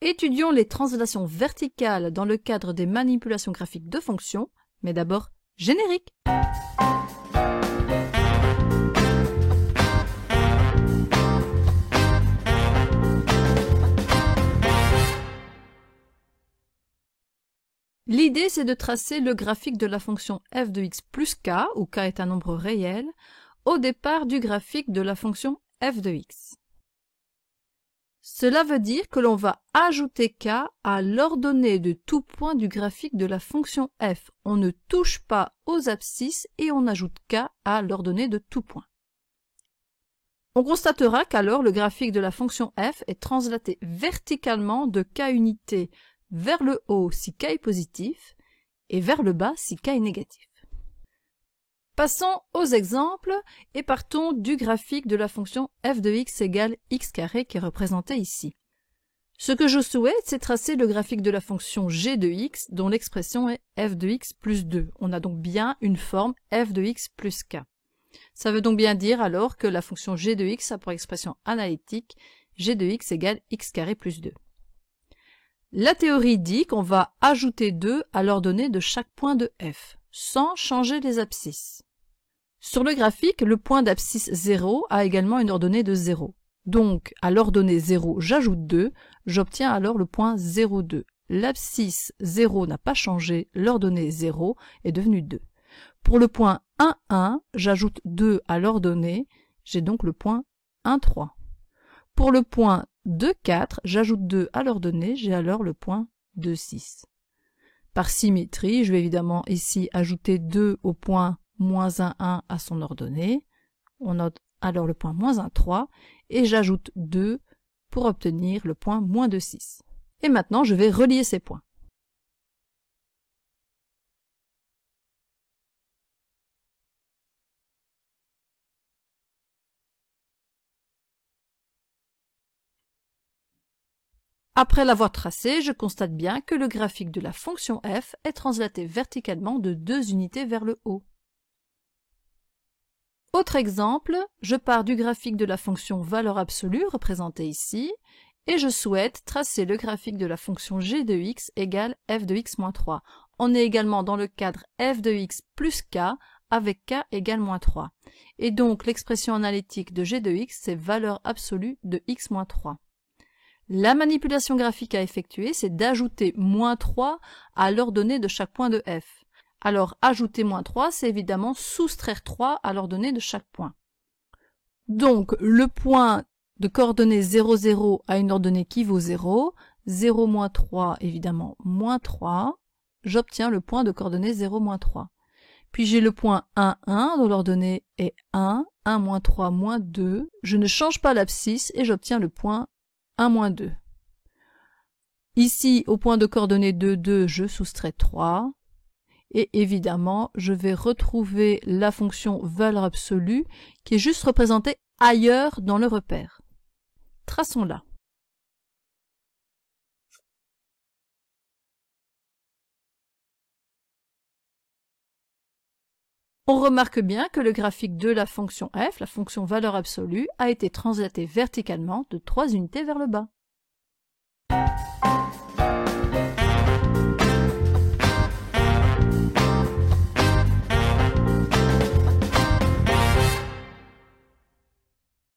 Étudions les translations verticales dans le cadre des manipulations graphiques de fonctions, mais d'abord générique. L'idée, c'est de tracer le graphique de la fonction f de x plus k, où k est un nombre réel, au départ du graphique de la fonction f de x. Cela veut dire que l'on va ajouter k à l'ordonnée de tout point du graphique de la fonction f. On ne touche pas aux abscisses et on ajoute k à l'ordonnée de tout point. On constatera qu'alors le graphique de la fonction f est translaté verticalement de k unités vers le haut si k est positif et vers le bas si k est négatif. Passons aux exemples et partons du graphique de la fonction f de x égale x carré qui est représenté ici. Ce que je souhaite, c'est tracer le graphique de la fonction g de x dont l'expression est f de x plus 2. On a donc bien une forme f de x plus k. Ça veut donc bien dire alors que la fonction g de x a pour expression analytique g de x égale x carré plus 2. La théorie dit qu'on va ajouter 2 à l'ordonnée de chaque point de f, sans changer les abscisses. Sur le graphique, le point d'abscisse 0 a également une ordonnée de 0. Donc, à l'ordonnée 0, j'ajoute 2, j'obtiens alors le point 0,2. L'abscisse 0 n'a pas changé, l'ordonnée 0 est devenue 2. Pour le point 1, 1, j'ajoute 2 à l'ordonnée, j'ai donc le point 1, 3. Pour le point 2, 4, j'ajoute 2 à l'ordonnée, j'ai alors le point 2, 6. Par symétrie, je vais évidemment ici ajouter 2 au point moins 1, 1 à son ordonnée. On note alors le point moins 1, 3 et j'ajoute 2 pour obtenir le point moins 2, 6. Et maintenant, je vais relier ces points. Après l'avoir tracé, je constate bien que le graphique de la fonction f est translaté verticalement de 2 unités vers le haut. Autre exemple, je pars du graphique de la fonction valeur absolue représentée ici, et je souhaite tracer le graphique de la fonction g de x égale f de x moins 3. On est également dans le cadre f de x plus k avec k égale moins 3. Et donc l'expression analytique de g de x, c'est valeur absolue de x moins 3. La manipulation graphique à effectuer, c'est d'ajouter moins 3 à l'ordonnée de chaque point de f. Alors, ajouter moins 3, c'est évidemment soustraire 3 à l'ordonnée de chaque point. Donc, le point de coordonnée 0, 0 a une ordonnée qui vaut 0. 0 moins 3, évidemment, moins 3. J'obtiens le point de coordonnée 0, moins 3. Puis j'ai le point 1, 1, dont l'ordonnée est 1. 1 moins 3, moins 2. Je ne change pas l'abscisse et j'obtiens le point 1, moins 2. Ici, au point de coordonnée 2, 2, je soustrais 3. Et évidemment, je vais retrouver la fonction valeur absolue qui est juste représentée ailleurs dans le repère. Traçons-la. On remarque bien que le graphique de la fonction f, la fonction valeur absolue, a été translaté verticalement de 3 unités vers le bas.